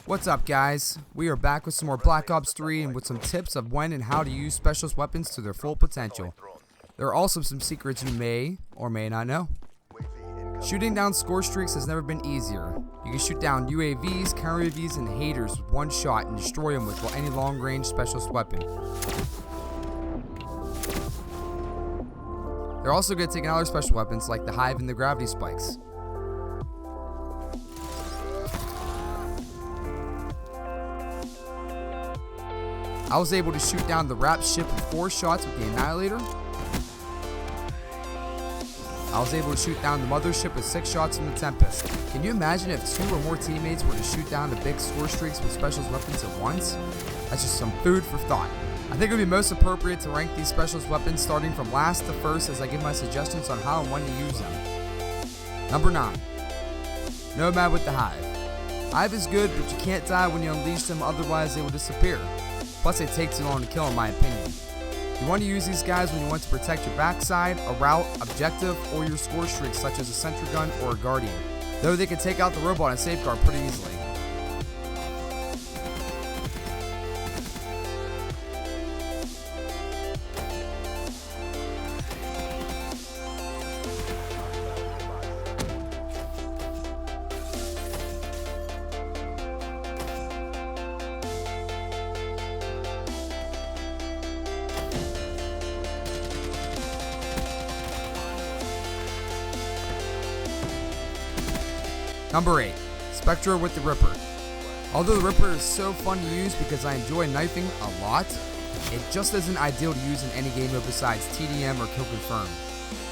What's up, guys? We are back with some more Black Ops 3 and with some tips of when and how to use specialist weapons to their full potential. There are also some secrets you may or may not know. Shooting down score streaks has never been easier. You can shoot down UAVs, counter UAVs, and haters with one shot and destroy them with any long-range specialist weapon. They're also good at taking other special weapons like the Hive and the gravity spikes. I was able to shoot down the Wrap ship with 4 shots with the Annihilator. I was able to shoot down the Mothership with 6 shots from the Tempest. Can you imagine if 2 or more teammates were to shoot down the big score streaks with specialist weapons at once? That's just some food for thought. I think it would be most appropriate to rank these specialist weapons starting from last to first as I give my suggestions on how and when to use them. Number 9. Nomad with the Hive. Hive is good, but you can't die when you unleash them, otherwise they will disappear. Plus they take too long to kill in my opinion. You want to use these guys when you want to protect your backside, a route, objective, or your score streaks such as a sentry gun or a guardian. Though they can take out the robot and safeguard pretty easily. Number 8. Spectre with the Ripper. Although the Ripper is so fun to use because I enjoy knifing a lot, it just isn't ideal to use in any game mode besides TDM or Kill Confirm.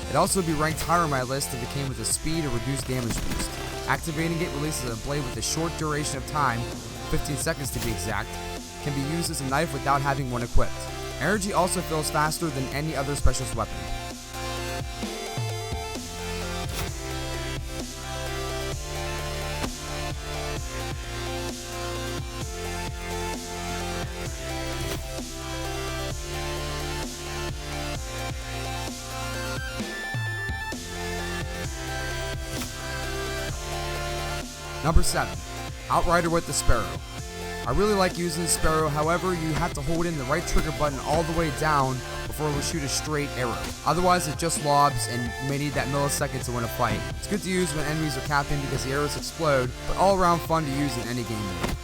It'd also be ranked higher on my list if it came with a speed or reduced damage boost. Activating it releases a blade with a short duration of time, 15 seconds to be exact, can be used as a knife without having one equipped. Energy also fills faster than any other specialist weapon. Number 7. Outrider with the Sparrow. I really like using the Sparrow, however you have to hold in the right trigger button all the way down before it will shoot a straight arrow. Otherwise it just lobs and you may need that millisecond to win a fight. It's good to use when enemies are capping because the arrows explode, but all around fun to use in any game mode.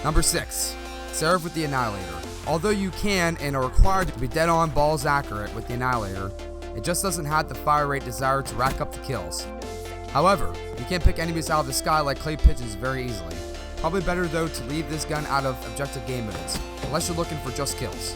Number 6. Seraph with the Annihilator. Although you can and are required to be dead on balls accurate with the Annihilator, it just doesn't have the fire rate desired to rack up the kills. However, you can pick enemies out of the sky like clay pigeons very easily. Probably better though to leave this gun out of objective game modes, unless you're looking for just kills.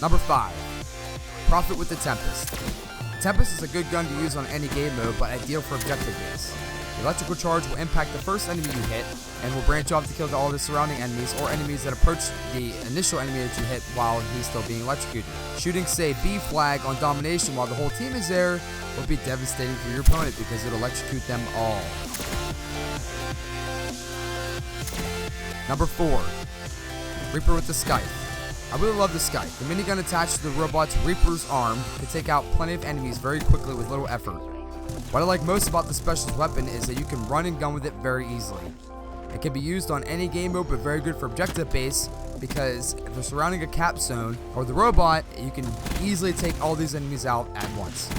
Number 5. Prophet with the Tempest. Tempest is a good gun to use on any game mode, but ideal for objective base. The electrical charge will impact the first enemy you hit, and will branch off to kill all the surrounding enemies or enemies that approach the initial enemy that you hit while he's still being electrocuted. Shooting, say, B flag on domination while the whole team is there will be devastating for your opponent because it'll electrocute them all. Number 4. Reaper with the Scythe. I really love the Scythe. The minigun attached to the robot's Reaper's arm can take out plenty of enemies very quickly with little effort. What I like most about the specialist weapon is that you can run and gun with it very easily. It can be used on any game mode, but very good for objective base, because if they're surrounding a cap zone or the robot, you can easily take all these enemies out at once.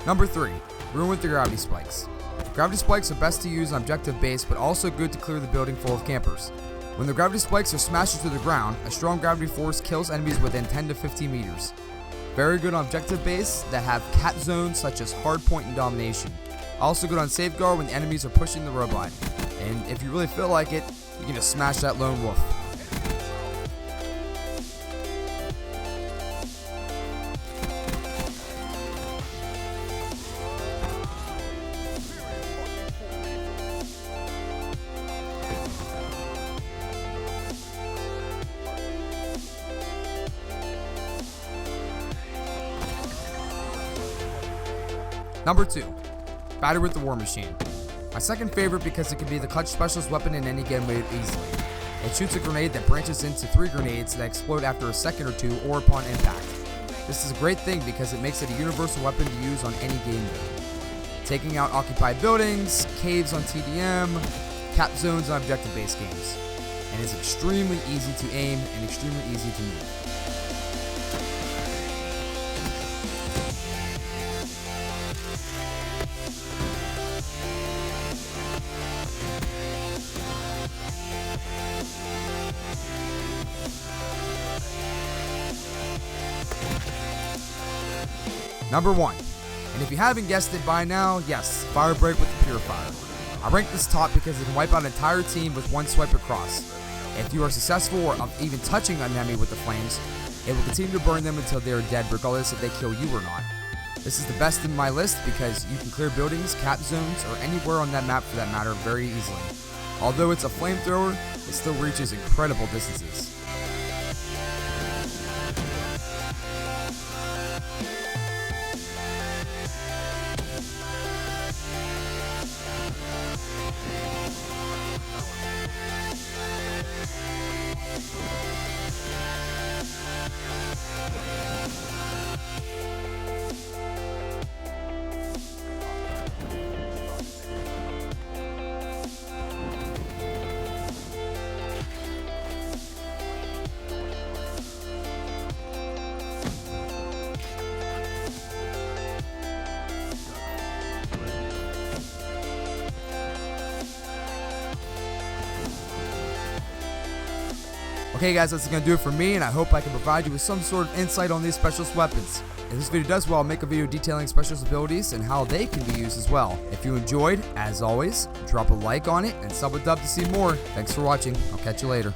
Number 3, ruin with the gravity spikes. Gravity spikes are best to use on objective base, but also good to clear the building full of campers. When the gravity spikes are smashed into the ground, a strong gravity force kills enemies within 10 to 15 meters. Very good on objective base that have cap zones such as hardpoint and domination. Also good on safeguard when the enemies are pushing the robot. And if you really feel like it, you can just smash that lone wolf. Number 2, batter with the war machine. My second favorite because it can be the clutch specialist weapon in any game mode easily. It shoots a grenade that branches into 3 grenades that explode after a second or 2 or upon impact. This is a great thing because it makes it a universal weapon to use on any game mode. Taking out occupied buildings, caves on TDM, cap zones on objective based games. And it's extremely easy to aim and extremely easy to move. Number 1, and if you haven't guessed it by now, yes, fire break with the Purifier. I rank this top because it can wipe out an entire team with one swipe across. If you are successful or even touching an enemy with the flames, it will continue to burn them until they are dead, regardless if they kill you or not. This is the best in my list because you can clear buildings, cap zones, or anywhere on that map for that matter very easily. Although it's a flamethrower, it still reaches incredible distances. Okay guys, that's going to do it for me, and I hope I can provide you with some sort of insight on these specialist weapons. If this video does well, I'll make a video detailing specialist abilities and how they can be used as well. If you enjoyed, as always, drop a like on it and sub a dub to see more. Thanks for watching. I'll catch you later.